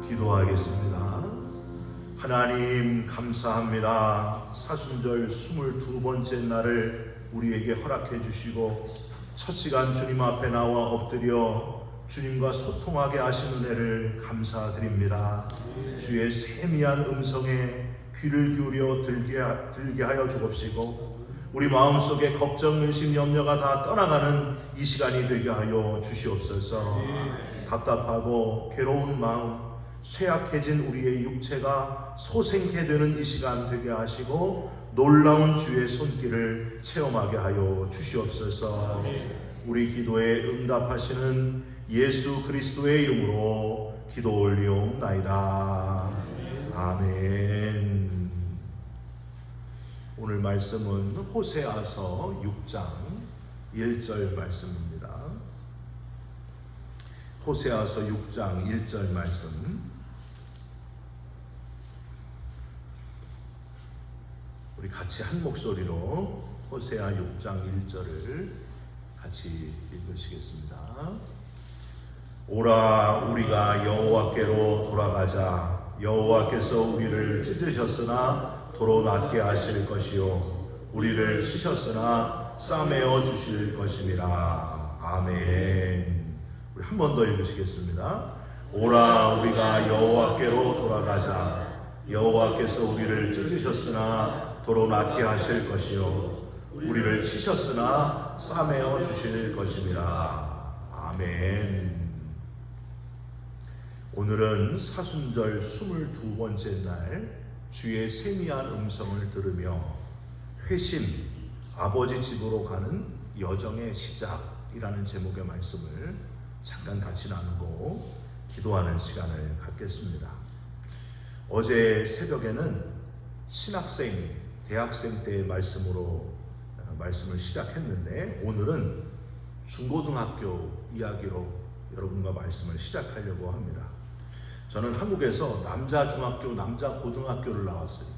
기도하겠습니다. 하나님 감사합니다. 사순절 22번째 날을 우리에게 허락해 주시고 첫 시간 주님 앞에 나와 엎드려 주님과 소통하게 하신 은혜를 감사드립니다. 주의 세미한 음성에 귀를 기울여 들게 하여 주옵시고 우리 마음속에 걱정, 근심, 염려가 다 떠나가는 이 시간이 되게 하여 주시옵소서. 답답하고 괴로운 마음, 쇠약해진 우리의 육체가 소생케 되는 이 시간 되게 하시고 놀라운 주의 손길을 체험하게 하여 주시옵소서. 우리 기도에 응답하시는 예수 그리스도의 이름으로 기도 올리옵나이다. 아멘. 오늘 말씀은 호세아서 6장 1절 말씀입니다. 호세아서 6장 1절 말씀. 우리 같이 한 목소리로 호세아 6장 1절을 같이 읽으시겠습니다. 오라 우리가 여호와께로 돌아가자. 여호와께서 우리를 찢으셨으나 도로 낫게 하실 것이요 우리를 치셨으나 싸매어 주실 것임이라. 아멘. 우리 한 번 더 읽으시겠습니다. 오라 우리가 여호와께로 돌아가자. 여호와께서 우리를 찢으셨으나 도로 낫게 하실 것이요 우리를 치셨으나 싸매어 주실 것임이라. 아멘. 오늘은 사순절 22번째 날 주의 세미한 음성을 들으며 회심, 아버지 집으로 가는 여정의 시작이라는 제목의 말씀을 잠깐 같이 나누고 기도하는 시간을 갖겠습니다. 어제 새벽에는 신학생, 대학생 때의 말씀을 시작했는데 오늘은 중고등학교 이야기로 여러분과 말씀을 시작하려고 합니다. 저는 한국에서 남자 중학교, 남자 고등학교를 나왔어요.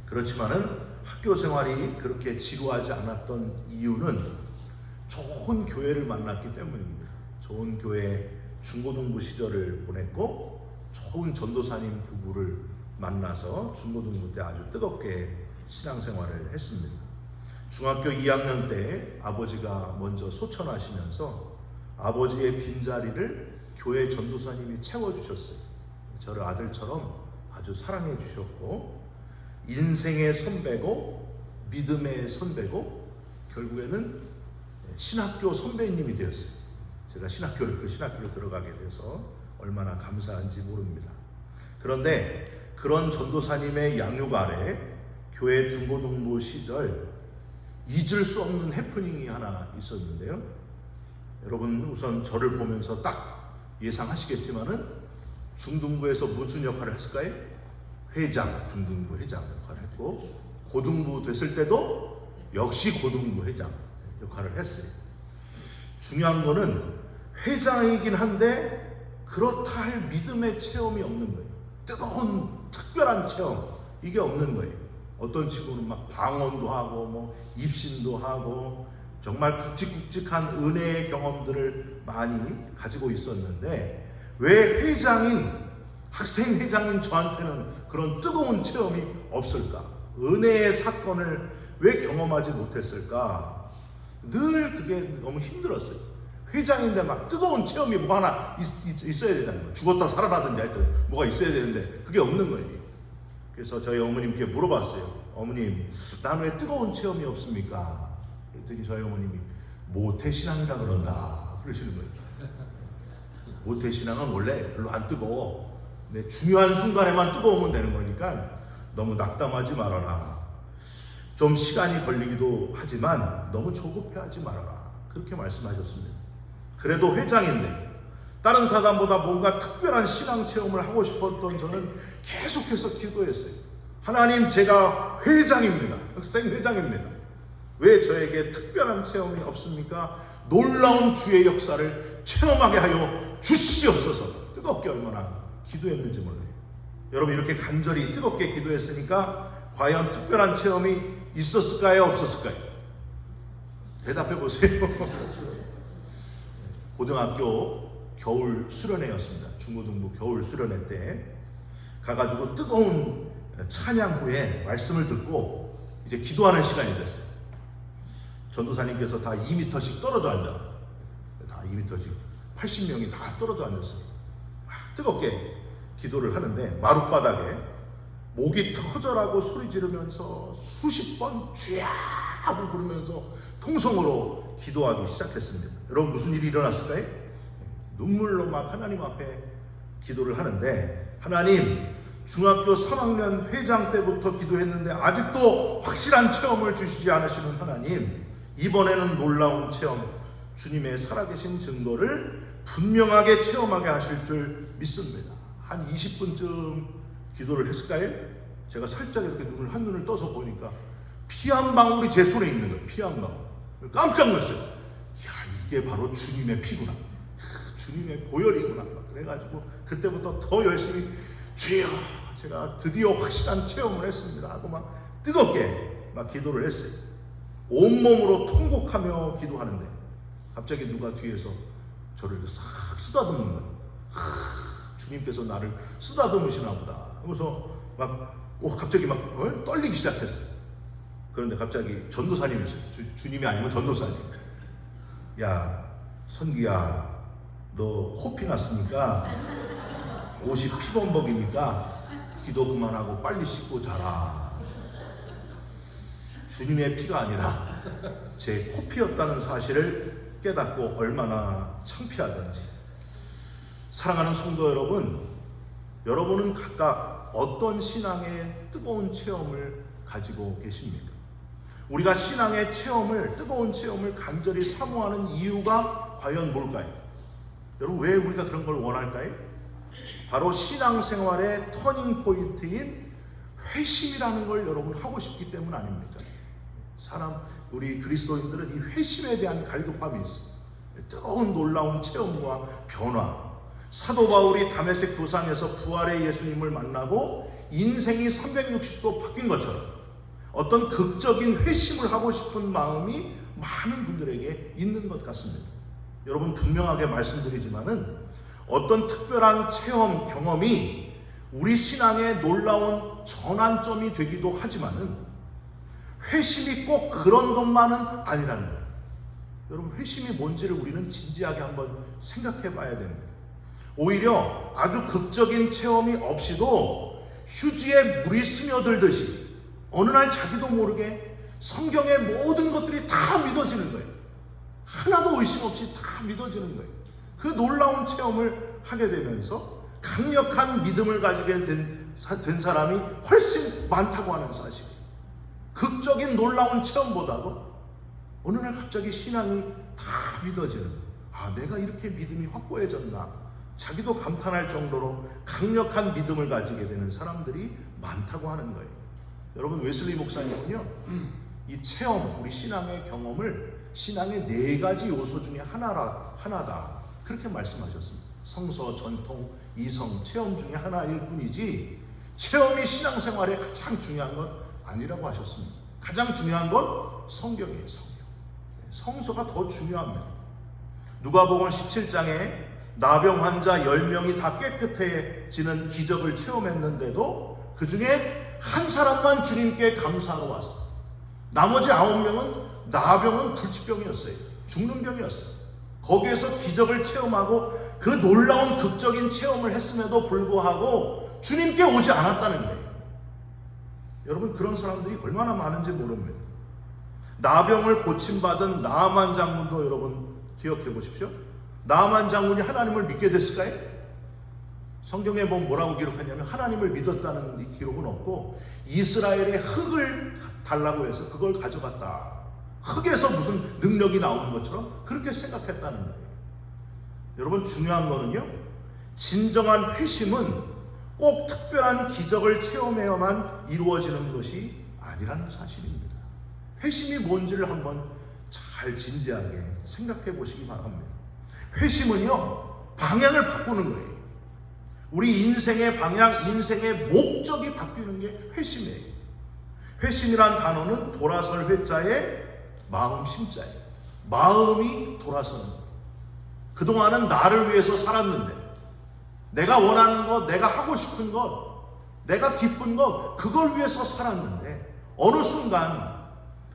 그렇지만은 학교 생활이 그렇게 지루하지 않았던 이유는 좋은 교회를 만났기 때문입니다. 좋은 교회 중고등부 시절을 보냈고 좋은 전도사님 부부를 만나서 중고등부 때 아주 뜨겁게 신앙생활을 했습니다. 중학교 2학년 때 아버지가 먼저 소천하시면서 아버지의 빈자리를 교회 전도사님이 채워주셨어요. 저를 아들처럼 아주 사랑해 주셨고 인생의 선배고 믿음의 선배고 결국에는 신학교 선배님이 되었어요. 제가 그 신학교를 들어가게 돼서 얼마나 감사한지 모릅니다. 그런데 그런 전도사님의 양육 아래 교회 중고등부 시절 잊을 수 없는 해프닝이 하나 있었는데요. 여러분 우선 저를 보면서 딱 예상하시겠지만은 중등부에서 무슨 역할을 했을까요? 회장, 중등부 회장 역할을 했고 고등부 됐을 때도 역시 고등부 회장 역할을 했어요. 중요한 거는 회장이긴 한데 그렇다 할 믿음의 체험이 없는 거예요. 뜨거운 특별한 체험 이게 없는 거예요. 어떤 친구는 막 방언도 하고 뭐 입신도 하고 정말 굵직굵직한 은혜의 경험들을 많이 가지고 있었는데 왜 학생 회장인 저한테는 그런 뜨거운 체험이 없을까? 은혜의 사건을 왜 경험하지 못했을까? 늘 그게 너무 힘들었어요. 회장인데 막 뜨거운 체험이 뭐 하나 있어야 되잖아요. 죽었다 살아나든지 하여튼 뭐가 있어야 되는데 그게 없는 거예요. 그래서 저희 어머님께 물어봤어요. 어머님, 난 왜 뜨거운 체험이 없습니까? 그랬더니 저희 어머님이 모태신앙이라 그런다 그러시는 거예요. 모태신앙은 원래 별로 안 뜨거워. 근데 중요한 순간에만 뜨거우면 되는 거니까 너무 낙담하지 말아라. 좀 시간이 걸리기도 하지만 너무 조급해하지 말아라. 그렇게 말씀하셨습니다. 그래도 회장인데 다른 사람보다 뭔가 특별한 신앙 체험을 하고 싶었던 저는 계속해서 기도했어요. 하나님, 제가 회장입니다. 학생 회장입니다. 왜 저에게 특별한 체험이 없습니까? 놀라운 주의 역사를 체험하게 하여 주시옵소서. 뜨겁게 얼마나 기도했는지 몰라요. 여러분 이렇게 간절히 뜨겁게 기도했으니까 과연 특별한 체험이 있었을까요? 없었을까요? 대답해 보세요. 고등학교 겨울 수련회였습니다. 중고등부 겨울 수련회 때 가가지고 뜨거운 찬양 후에 말씀을 듣고 이제 기도하는 시간이 됐어요. 전도사님께서 다 2m씩 떨어져 앉아, 다 2m씩 80명이 다 떨어져 앉았어요. 막 뜨겁게 기도를 하는데 마룻바닥에 목이 터져라고 소리 지르면서 수십 번 쥐야 하고 부르면서 통성으로 기도하기 시작했습니다. 여러분 무슨 일이 일어났을까요? 눈물로 막 하나님 앞에 기도를 하는데, 하나님, 중학교 3학년 회장 때부터 기도했는데 아직도 확실한 체험을 주시지 않으시는 하나님, 이번에는 놀라운 체험, 주님의 살아계신 증거를 분명하게 체험하게 하실 줄 믿습니다. 한 20분쯤 기도를 했을까요? 제가 살짝 이렇게 한눈을 떠서 보니까 피 한 방울이 제 손에 있는 거예요. 피 한 방울. 깜짝 놀랐어요. 야, 이게 바로 주님의 피구나, 주님의 보혈이구나. 그래가지고 그때부터 더 열심히 주여, 제가 드디어 확실한 체험을 했습니다 하고 막 뜨겁게 막 기도를 했어요. 온몸으로 통곡하며 기도하는데 갑자기 누가 뒤에서 저를 싹 쓰다듬는 거예요. 주님께서 나를 쓰다듬으시나 보다 하면서 막 갑자기 막 떨리기 시작했어요. 그런데 갑자기 전도사님이었어요. 주님이 아니면 전도사님. 야, 선기야, 너 코피 났으니까 옷이 피범벅이니까 기도 그만하고 빨리 씻고 자라. 주님의 피가 아니라 제 코피였다는 사실을 깨닫고 얼마나 창피하던지. 사랑하는 성도 여러분, 여러분은 각각 어떤 신앙의 뜨거운 체험을 가지고 계십니까? 우리가 신앙의 체험을, 뜨거운 체험을 간절히 사모하는 이유가 과연 뭘까요? 여러분, 왜 우리가 그런 걸 원할까요? 바로 신앙생활의 터닝 포인트인 회심이라는 걸 여러분 하고 싶기 때문 아닙니까? 우리 그리스도인들은 이 회심에 대한 갈급함이 있어요. 뜨거운 놀라운 체험과 변화. 사도 바울이 다메섹 도상에서 부활의 예수님을 만나고 인생이 360도 바뀐 것처럼 어떤 극적인 회심을 하고 싶은 마음이 많은 분들에게 있는 것 같습니다. 여러분, 분명하게 말씀드리지만은 어떤 특별한 체험, 경험이 우리 신앙의 놀라운 전환점이 되기도 하지만은 회심이 꼭 그런 것만은 아니라는 거예요. 여러분, 회심이 뭔지를 우리는 진지하게 한번 생각해 봐야 됩니다. 오히려 아주 극적인 체험이 없이도 휴지에 물이 스며들듯이 어느 날 자기도 모르게 성경의 모든 것들이 다 믿어지는 거예요. 하나도 의심 없이 다 믿어지는 거예요. 그 놀라운 체험을 하게 되면서 강력한 믿음을 가지게 된 사람이 훨씬 많다고 하는 사실. 극적인 놀라운 체험보다도 어느 날 갑자기 신앙이 다 믿어지는, 내가 이렇게 믿음이 확고해졌나, 자기도 감탄할 정도로 강력한 믿음을 가지게 되는 사람들이 많다고 하는 거예요. 여러분, 웨슬리 목사님은요, 이 체험, 우리 신앙의 경험을 신앙의 4가지 요소 중에 하나다 그렇게 말씀하셨습니다. 성서, 전통, 이성, 체험 중에 하나일 뿐이지 체험이 신앙생활에 가장 중요한 건 아니라고 하셨습니다. 가장 중요한 건 성경이에요. 성서가 더 중요합니다. 누가복음 17장에 나병 환자 10명이 다 깨끗해지는 기적을 체험했는데도 그 중에 한 사람만 주님께 감사하러 왔어요. 나머지 9명은 나병은 불치병이었어요. 죽는 병이었어요. 거기에서 기적을 체험하고 그 놀라운 극적인 체험을 했음에도 불구하고 주님께 오지 않았다는 거예요. 여러분, 그런 사람들이 얼마나 많은지 모릅니다. 나병을 고침받은 나아만 장군도 여러분 기억해 보십시오. 나아만 장군이 하나님을 믿게 됐을까요? 성경에 뭐라고 기록하냐면 하나님을 믿었다는 이 기록은 없고 이스라엘의 흙을 달라고 해서 그걸 가져갔다. 흙에서 무슨 능력이 나오는 것처럼 그렇게 생각했다는 거예요. 여러분, 중요한 거는요, 진정한 회심은 꼭 특별한 기적을 체험해야만 이루어지는 것이 아니라는 사실입니다. 회심이 뭔지를 한번 잘 진지하게 생각해 보시기 바랍니다. 회심은요, 방향을 바꾸는 거예요. 우리 인생의 방향, 인생의 목적이 바뀌는 게 회심이에요. 회심이란 단어는 돌아설 회자에 마음 심자예요. 마음이 돌아서는 거예요. 그동안은 나를 위해서 살았는데 내가 원하는 것, 내가 하고 싶은 것, 내가 기쁜 것, 그걸 위해서 살았는데 어느 순간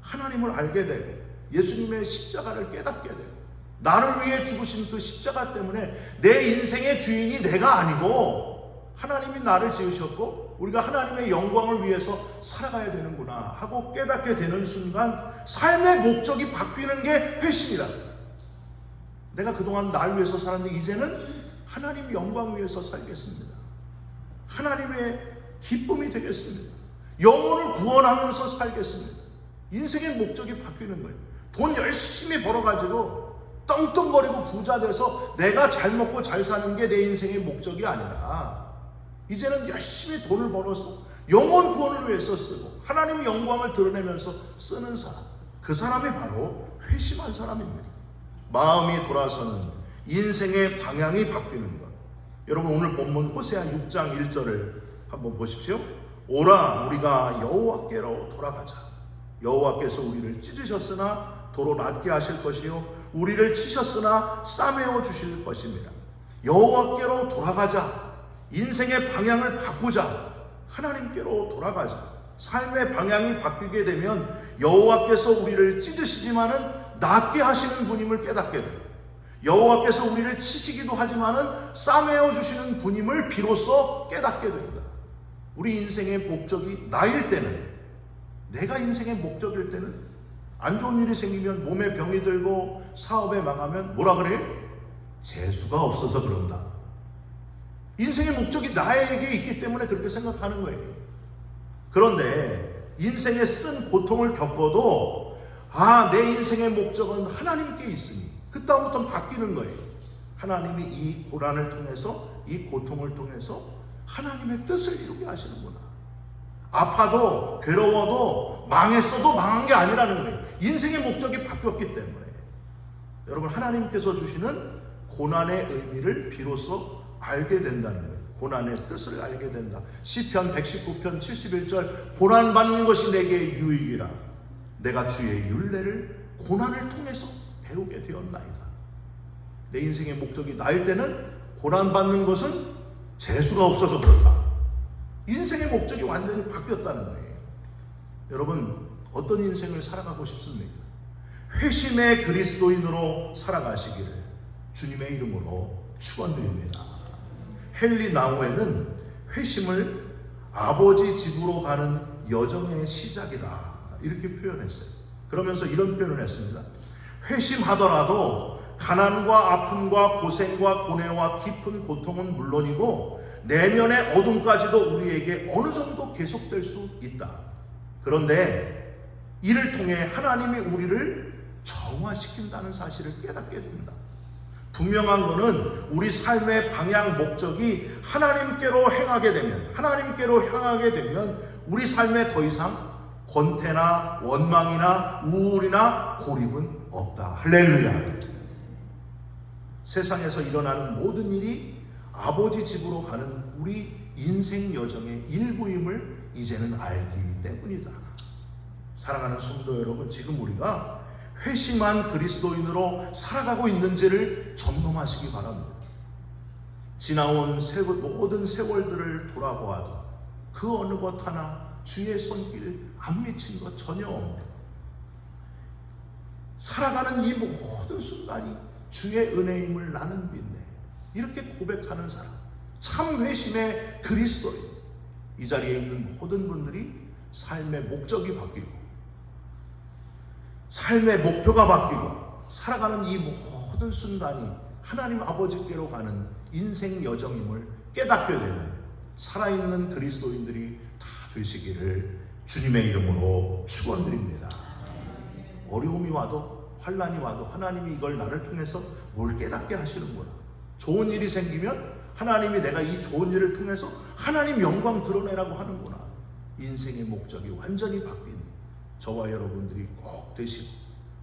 하나님을 알게 되고 예수님의 십자가를 깨닫게 되고 나를 위해 죽으신 그 십자가 때문에 내 인생의 주인이 내가 아니고 하나님이 나를 지으셨고 우리가 하나님의 영광을 위해서 살아가야 되는구나 하고 깨닫게 되는 순간 삶의 목적이 바뀌는 게 회심이다. 내가 그동안 날 위해서 살았는데 이제는 하나님 영광 위해서 살겠습니다. 하나님의 기쁨이 되겠습니다. 영혼을 구원하면서 살겠습니다. 인생의 목적이 바뀌는 거예요. 돈 열심히 벌어가지고 떵떵거리고 부자 돼서 내가 잘 먹고 잘 사는 게 내 인생의 목적이 아니라 이제는 열심히 돈을 벌어서 영혼 구원을 위해서 쓰고 하나님의 영광을 드러내면서 쓰는 사람, 그 사람이 바로 회심한 사람입니다. 마음이 돌아서는 인생의 방향이 바뀌는 것. 여러분 오늘 본문 호세아 6장 1절을 한번 보십시오. 오라 우리가 여호와께로 돌아가자. 여호와께서 우리를 찢으셨으나 도로 낫게 하실 것이요 우리를 치셨으나 싸매어 주실 것입니다. 여호와께로 돌아가자. 인생의 방향을 바꾸자. 하나님께로 돌아가자. 삶의 방향이 바뀌게 되면 여호와께서 우리를 찢으시지만은 낫게 하시는 분임을 깨닫게 돼요. 여호와께서 우리를 치시기도 하지만은 싸매어 주시는 분임을 비로소 깨닫게 됩니다. 우리 인생의 목적이 나일 때는, 내가 인생의 목적일 때는 안 좋은 일이 생기면, 몸에 병이 들고 사업에 망하면 뭐라 그래요? 재수가 없어서 그런다. 인생의 목적이 나에게 있기 때문에 그렇게 생각하는 거예요. 그런데 인생에 쓴 고통을 겪어도 내 인생의 목적은 하나님께 있으니 그 다음부터는 바뀌는 거예요. 하나님이 이 고난을 통해서, 이 고통을 통해서 하나님의 뜻을 이루게 하시는구나. 아파도 괴로워도 망했어도 망한 게 아니라는 거예요. 인생의 목적이 바뀌었기 때문에. 여러분 하나님께서 주시는 고난의 의미를 비로소 알게 된다는 거예요. 고난의 뜻을 알게 된다. 시편 119편 71절 고난받는 것이 내게 유익이라. 내가 주의 율례를 고난을 통해서 배우게 되었나이다. 내 인생의 목적이 나일 때는 고난받는 것은 재수가 없어서 그렇다. 인생의 목적이 완전히 바뀌었다는 거예요. 여러분 어떤 인생을 살아가고 싶습니까? 회심의 그리스도인으로 살아가시기를 주님의 이름으로 축원드립니다. 헨리 나우에는 회심을 아버지 집으로 가는 여정의 시작이다 이렇게 표현했어요. 그러면서 이런 표현을 했습니다. 회심하더라도 가난과 아픔과 고생과 고뇌와 깊은 고통은 물론이고 내면의 어둠까지도 우리에게 어느 정도 계속될 수 있다. 그런데 이를 통해 하나님이 우리를 정화시킨다는 사실을 깨닫게 됩니다. 분명한 것은 우리 삶의 방향 목적이 하나님께로 향하게 되면 우리 삶에 더 이상 권태나 원망이나 우울이나 고립은 없다. 할렐루야. 세상에서 일어나는 모든 일이 아버지 집으로 가는 우리 인생 여정의 일부임을 이제는 알기 때문이다. 사랑하는 성도 여러분, 지금 우리가 회심한 그리스도인으로 살아가고 있는지를 점검하시기 바랍니다. 지나온 모든 세월들을 돌아보아도 그 어느 것 하나 주의 손길 안 미친 것 전혀 없네. 살아가는 이 모든 순간이 주의 은혜임을 나는 믿네. 이렇게 고백하는 사람, 참 회심의 그리스도인. 이 자리에 있는 모든 분들이 삶의 목적이 바뀌고 삶의 목표가 바뀌고 살아가는 이 모든 순간이 하나님 아버지께로 가는 인생 여정임을 깨닫게 되는 살아있는 그리스도인들이 다 되시기를 주님의 이름으로 축원드립니다. 어려움이 와도 환난이 와도 하나님이 이걸 나를 통해서 뭘 깨닫게 하시는구나. 좋은 일이 생기면 하나님이 내가 이 좋은 일을 통해서 하나님 영광 드러내라고 하는구나. 인생의 목적이 완전히 바뀐 저와 여러분들이 꼭 되시고,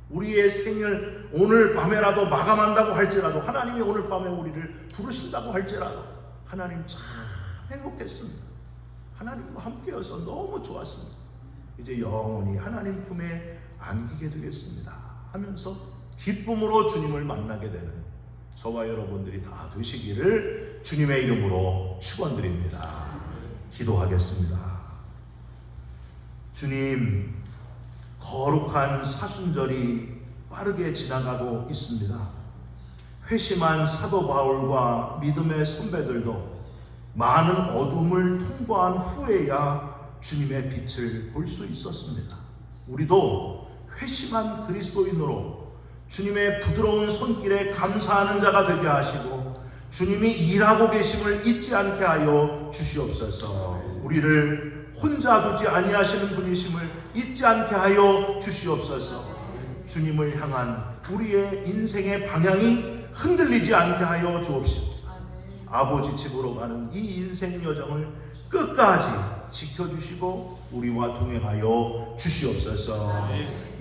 우리의 생을 오늘 밤에라도 마감한다고 할지라도, 하나님이 오늘 밤에 우리를 부르신다고 할지라도 하나님 참 행복했습니다. 하나님과 함께여서 너무 좋았습니다. 이제 영원히 하나님 품에 안기게 되겠습니다 하면서 기쁨으로 주님을 만나게 되는 저와 여러분들이 다 되시기를 주님의 이름으로 축원드립니다. 기도하겠습니다. 주님, 거룩한 사순절이 빠르게 지나가고 있습니다. 회심한 사도 바울과 믿음의 선배들도 많은 어둠을 통과한 후에야 주님의 빛을 볼 수 있었습니다. 우리도 회심한 그리스도인으로 주님의 부드러운 손길에 감사하는 자가 되게 하시고 주님이 일하고 계심을 잊지 않게 하여 주시옵소서. 우리를 혼자 두지 아니하시는 분이심을 잊지 않게 하여 주시옵소서. 주님을 향한 우리의 인생의 방향이 흔들리지 않게 하여 주옵시고 아버지 집으로 가는 이 인생 여정을 끝까지 지켜주시고 우리와 동행하여 주시옵소서.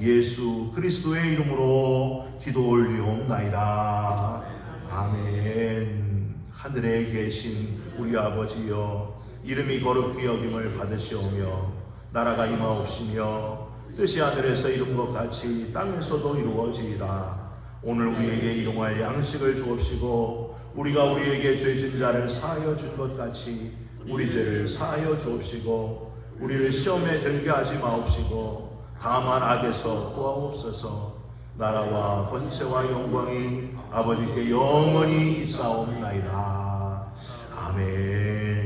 예수 그리스도의 이름으로 기도 올리옵나이다. 아멘. 하늘에 계신 우리 아버지여, 이름이 거룩히 여김을 받으시오며 나라가 임하옵시며 뜻이 하늘에서 이룬 것 같이 땅에서도 이루어지이다. 오늘 우리에게 일용할 양식을 주옵시고 우리가 우리에게 죄진 자를 사하여 준 것 같이 우리 죄를 사하여 주옵시고 우리를 시험에 들게 하지 마옵시고 다만 악에서 구하옵소서. 나라와 권세와 영광이 아버지께 영원히 있사옵나이다. 아멘.